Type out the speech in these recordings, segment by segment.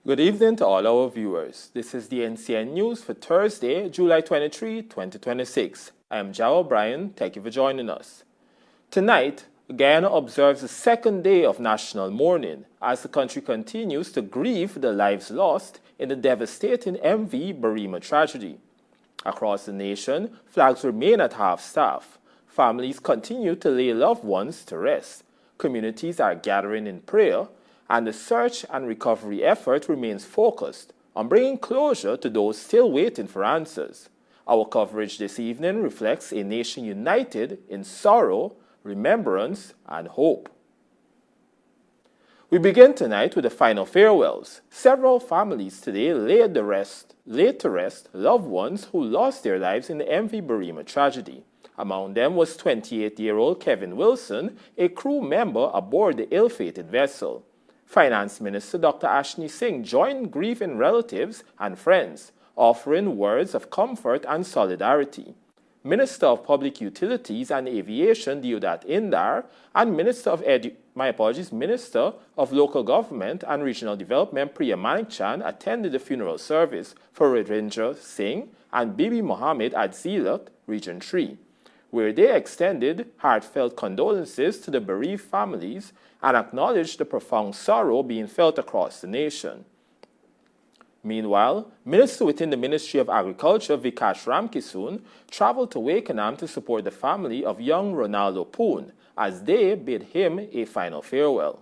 Good evening to all our viewers. This is the NCN News for Thursday, July 23, 2026. I am Joe O'Brien. Thank you for joining us. Tonight, Guyana observes the second day of national mourning as the country continues to grieve the lives lost in the devastating MV Berbice tragedy. Across the nation, flags remain at half-staff. Families continue to lay loved ones to rest. Communities are gathering in prayer, and the search and recovery effort remains focused on bringing closure to those still waiting for answers. Our coverage this evening reflects a nation united in sorrow, remembrance, and hope. We begin tonight with the final farewells. Several families today laid to rest loved ones who lost their lives in the MV Berbice tragedy. Among them was 28-year-old Kevin Wilson, a crew member aboard the ill-fated vessel. Finance Minister Dr. Ashni Singh joined grieving relatives and friends, offering words of comfort and solidarity. Minister of Public Utilities and Aviation Deodat Indar and Minister of Local Government and Regional Development Priya Manikchan attended the funeral service for Ravindra Singh and Bibi Mohammed at Zilat, Region 3, where they extended heartfelt condolences to the bereaved families and acknowledged the profound sorrow being felt across the nation. Meanwhile, Minister within the Ministry of Agriculture Vikash Ramkissoon traveled to Wakenham to support the family of young Ronaldo Poon as they bid him a final farewell.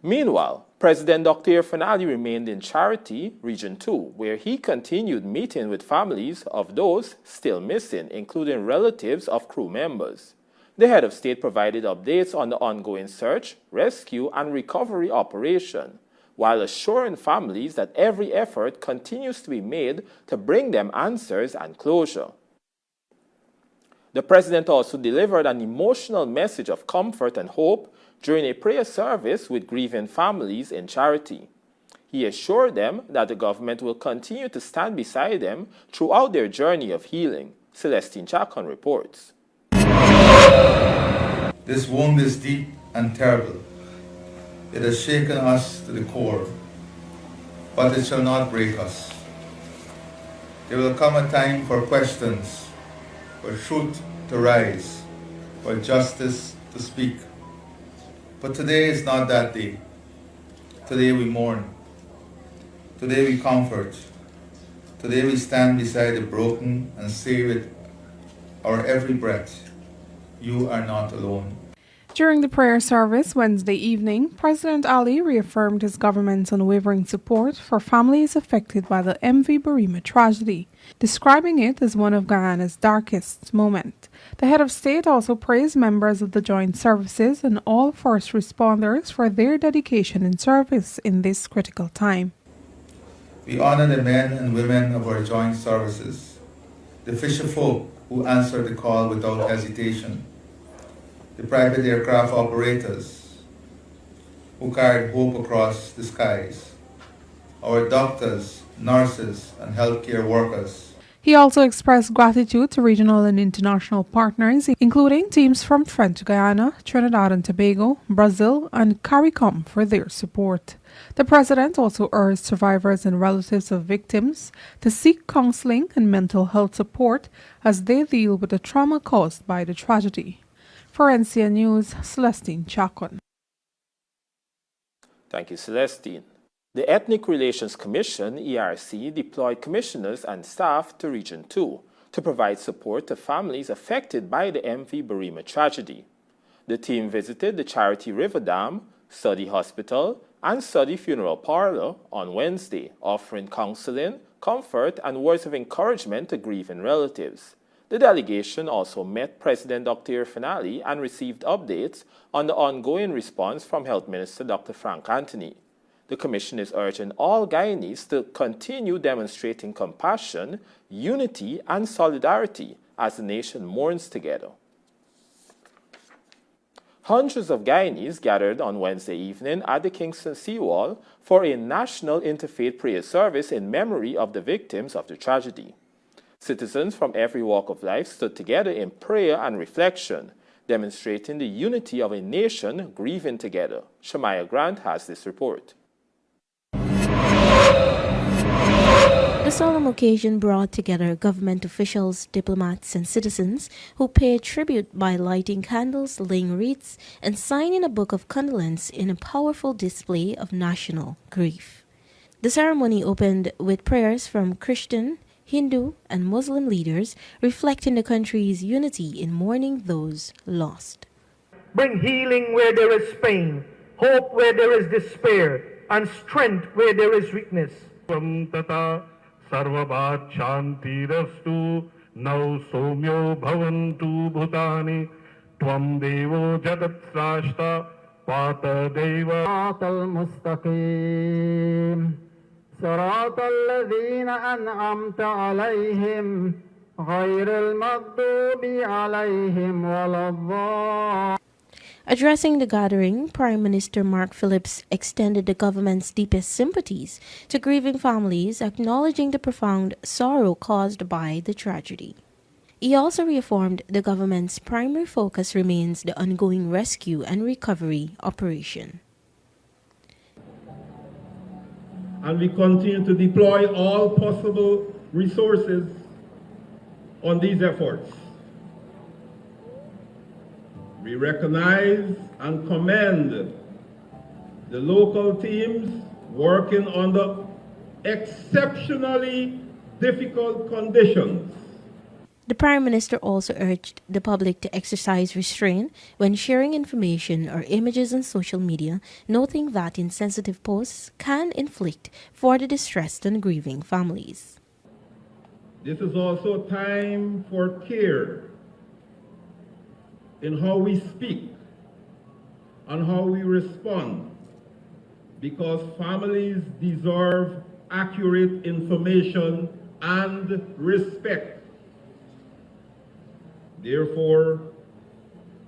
Meanwhile, President Dr. Finali remained in Charity, Region 2, where he continued meeting with families of those still missing, including relatives of crew members. The head of state provided updates on the ongoing search, rescue, and recovery operation, while assuring families that every effort continues to be made to bring them answers and closure. The president also delivered an emotional message of comfort and hope during a prayer service with grieving families in Charity. He assured them that the government will continue to stand beside them throughout their journey of healing. Celestine Chacon reports. This wound is deep and terrible. It has shaken us to the core, but it shall not break us. There will come a time for questions, for truth to rise, for justice to speak. But today is not that day. Today we mourn. Today we comfort. Today we stand beside the broken and say with our every breath, you are not alone. During the prayer service Wednesday evening, President Ali reaffirmed his government's unwavering support for families affected by the MV Berbice tragedy, describing it as one of Guyana's darkest moments. The head of state also praised members of the joint services and all first responders for their dedication and service in this critical time. We honor the men and women of our joint services, the fisherfolk who answered the call without hesitation, the private aircraft operators who carried hope across the skies, our doctors, nurses, and healthcare workers. He also expressed gratitude to regional and international partners, including teams from French Guyana, Trinidad and Tobago, Brazil, and CARICOM for their support. The president also urged survivors and relatives of victims to seek counseling and mental health support as they deal with the trauma caused by the tragedy. For NCN News, Celestine Chacon. Thank you, Celestine. The Ethnic Relations Commission, ERC, deployed commissioners and staff to Region 2 to provide support to families affected by the MV Berbice tragedy. The team visited the Charity River Dam, Study Hospital, and Study Funeral Parlor on Wednesday, offering counseling, comfort, and words of encouragement to grieving relatives. The delegation also met President Dr. Finali and received updates on the ongoing response from Health Minister Dr. Frank Anthony. The Commission is urging all Guyanese to continue demonstrating compassion, unity, and solidarity as the nation mourns together. Hundreds of Guyanese gathered on Wednesday evening at the Kingston Seawall for a national interfaith prayer service in memory of the victims of the tragedy. Citizens from every walk of life stood together in prayer and reflection, demonstrating the unity of a nation grieving together. Shamaya Grant has this report. The solemn occasion brought together government officials, diplomats, and citizens who paid tribute by lighting candles, laying wreaths, and signing a book of condolence in a powerful display of national grief. The ceremony opened with prayers from Christian, Hindu, and Muslim leaders reflecting the country's unity in mourning those lost. Bring healing where there is pain, hope where there is despair, and strength where there is weakness. सर्वभात शांतिरस्तु नौ सौम्यो भवन्तु भूतानि त्वं देवो जगत्स्राष्टा पात देव المستقيم صراط الذين أنعمت عليهم غير المغضوب عليهم ولا الضالين. Addressing the gathering, Prime Minister Mark Phillips extended the government's deepest sympathies to grieving families, acknowledging the profound sorrow caused by the tragedy. He also reaffirmed the government's primary focus remains the ongoing rescue and recovery operation. And we continue to deploy all possible resources on these efforts. We recognize and commend the local teams working under exceptionally difficult conditions. The Prime Minister also urged the public to exercise restraint when sharing information or images on social media, noting that insensitive posts can inflict further distress on grieving families. This is also time for care in how we speak and how we respond, because families deserve accurate information and respect. Therefore,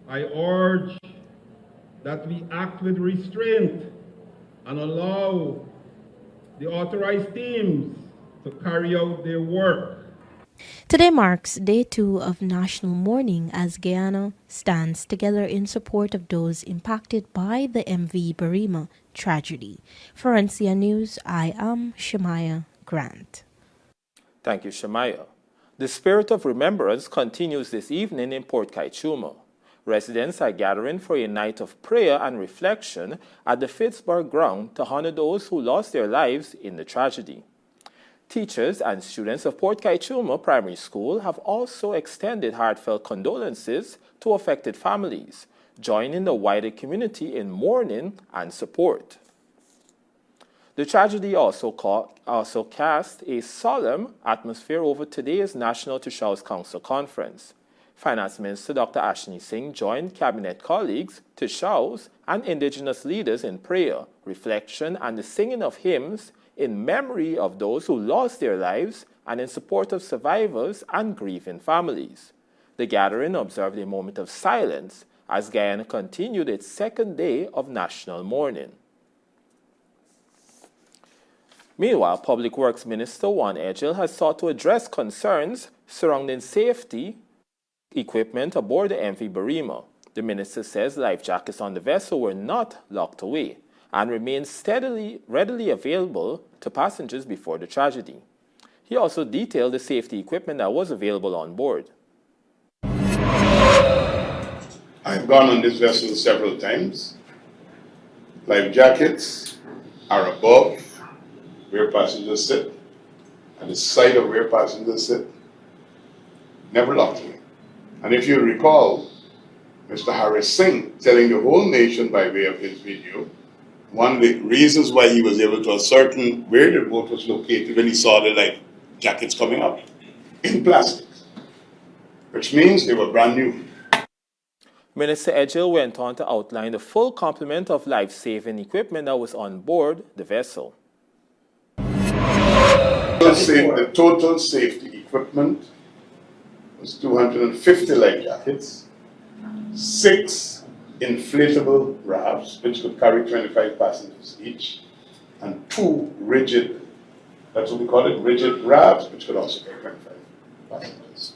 I urge that we act with restraint and allow the authorized teams to carry out their work. Today marks day 2 of national mourning as Guyana stands together in support of those impacted by the MV Berbice tragedy. For NCN News, I am Shemaya Grant. Thank you, Shemaya. The spirit of remembrance continues this evening in Port Kaituma. Residents are gathering for a night of prayer and reflection at the Pittsburgh ground to honor those who lost their lives in the tragedy. Teachers and students of Port Kaituma Primary School have also extended heartfelt condolences to affected families, joining the wider community in mourning and support. The tragedy also cast a solemn atmosphere over today's National Tushals Council Conference. Finance Minister Dr. Ashni Singh joined cabinet colleagues, Tushals, and indigenous leaders in prayer, reflection, and the singing of hymns in memory of those who lost their lives and in support of survivors and grieving families. The gathering observed a moment of silence as Guyana continued its second day of national mourning. Meanwhile, Public Works Minister Juan Edgell has sought to address concerns surrounding safety equipment aboard the MV Berbice. The minister says life jackets on the vessel were not locked away and remained readily available to passengers before the tragedy. He also detailed the safety equipment that was available on board. I've gone on this vessel several times. Life jackets are above where passengers sit, at the side of where passengers sit, never locked away. And if you recall, Mr. Harris Singh telling the whole nation by way of his video, one of the reasons why he was able to ascertain where the boat was located when he saw the life jackets coming up in plastic, which means they were brand new. Minister Edgell went on to outline the full complement of life-saving equipment that was on board the vessel. The total safety equipment was 250 life jackets, 6 inflatable rafts, which could carry 25 passengers each, and 2 rigid, that's what we call it, rigid rafts, which could also carry 25 passengers.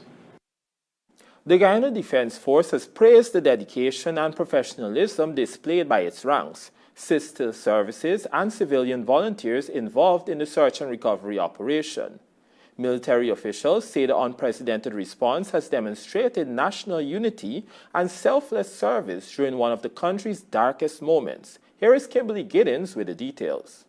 The Guyana Defense Force has praised the dedication and professionalism displayed by its ranks, sister services, and civilian volunteers involved in the search and recovery operation. Military officials say the unprecedented response has demonstrated national unity and selfless service during one of the country's darkest moments. Here is Kimberly Giddens with the details.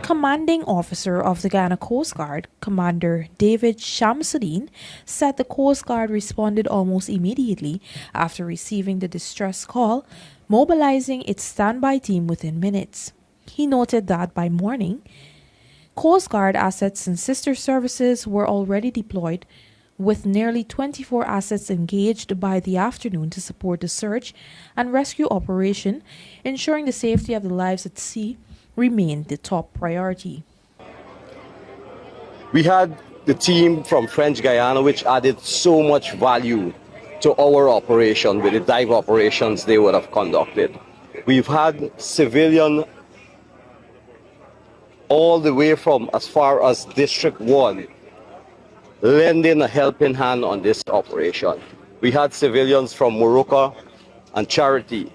Commanding Officer of the Guyana Coast Guard, Commander David Shamsuddin, said the Coast Guard responded almost immediately after receiving the distress call, mobilizing its standby team within minutes. He noted that by morning, Coast Guard assets and sister services were already deployed, with nearly 24 assets engaged by the afternoon to support the search and rescue operation, ensuring the safety of the lives at sea remained the top priority. We had the team from French Guyana, which added so much value to our operation with the dive operations they would have conducted. We've had civilian all the way from as far as District 1 lending a helping hand on this operation. We had civilians from Morocco and Charity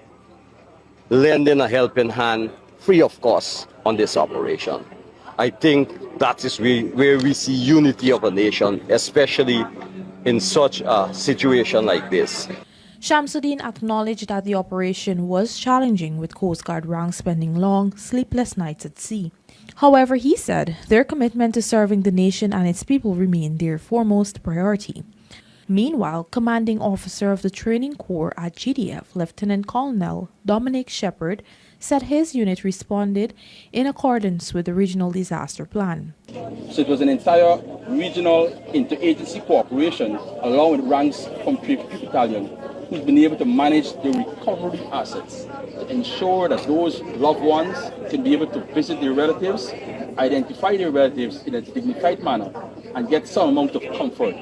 lending a helping hand free of cost on this operation. I think that is where we see unity of a nation, especially in such a situation like this. Shamsuddin acknowledged that the operation was challenging, with Coast Guard ranks spending long, sleepless nights at sea. However, he said their commitment to serving the nation and its people remained their foremost priority. Meanwhile, Commanding Officer of the Training Corps at GDF, Lieutenant Colonel Dominic Shepard, said his unit responded in accordance with the regional disaster plan. So it was an entire regional interagency cooperation along with ranks from 350 Battalion who's been able to manage the recovery assets to ensure that those loved ones can be able to visit their relatives, identify their relatives in a dignified manner, and get some amount of comfort.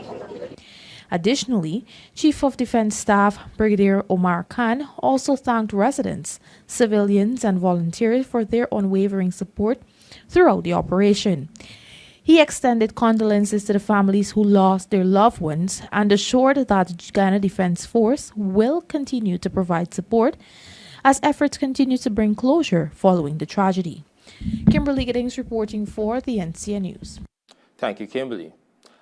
Additionally, Chief of Defense Staff Brigadier Omar Khan also thanked residents, civilians, and volunteers for their unwavering support throughout the operation. He extended condolences to the families who lost their loved ones and assured that the Guyana Defense Force will continue to provide support as efforts continue to bring closure following the tragedy. Kimberly Giddings reporting for the NCN News. Thank you, Kimberly.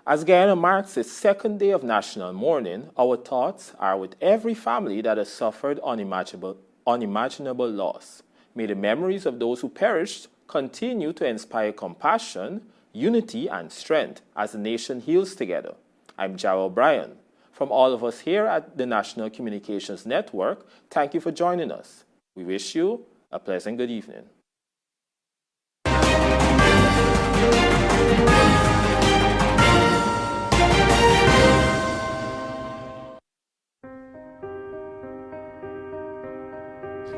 As Guyana marks its second day of national mourning, our thoughts are with every family that has suffered unimaginable loss. May the memories of those who perished continue to inspire compassion, unity, and strength as the nation heals together. I'm Jarrell Bryan. From all of us here at the National Communications Network, thank you for joining us. We wish you a pleasant good evening.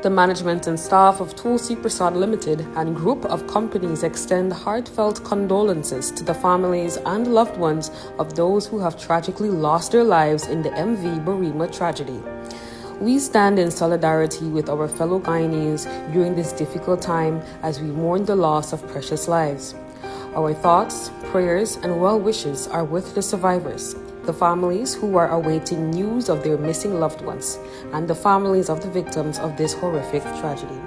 The management and staff of Tulsi Prasad Limited and group of companies extend heartfelt condolences to the families and loved ones of those who have tragically lost their lives in the MV Berbice tragedy. We stand in solidarity with our fellow Guyanese during this difficult time as we mourn the loss of precious lives. Our thoughts, prayers, and well wishes are with the survivors, the families who are awaiting news of their missing loved ones, and the families of the victims of this horrific tragedy.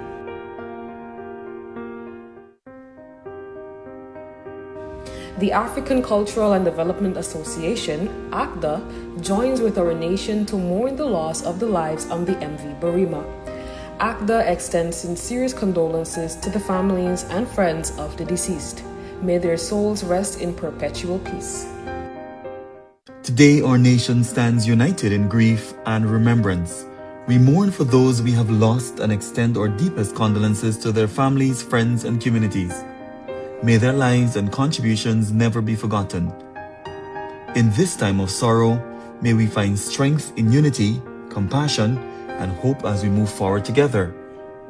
The African Cultural and Development Association, ACDA, joins with our nation to mourn the loss of the lives on the MV Berbice. ACDA extends sincere condolences to the families and friends of the deceased. May their souls rest in perpetual peace. Today, our nation stands united in grief and remembrance. We mourn for those we have lost and extend our deepest condolences to their families, friends, and communities. May their lives and contributions never be forgotten. In this time of sorrow, may we find strength in unity, compassion, and hope as we move forward together.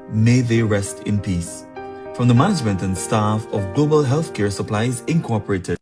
May they rest in peace. From the management and staff of Global Healthcare Supplies Incorporated,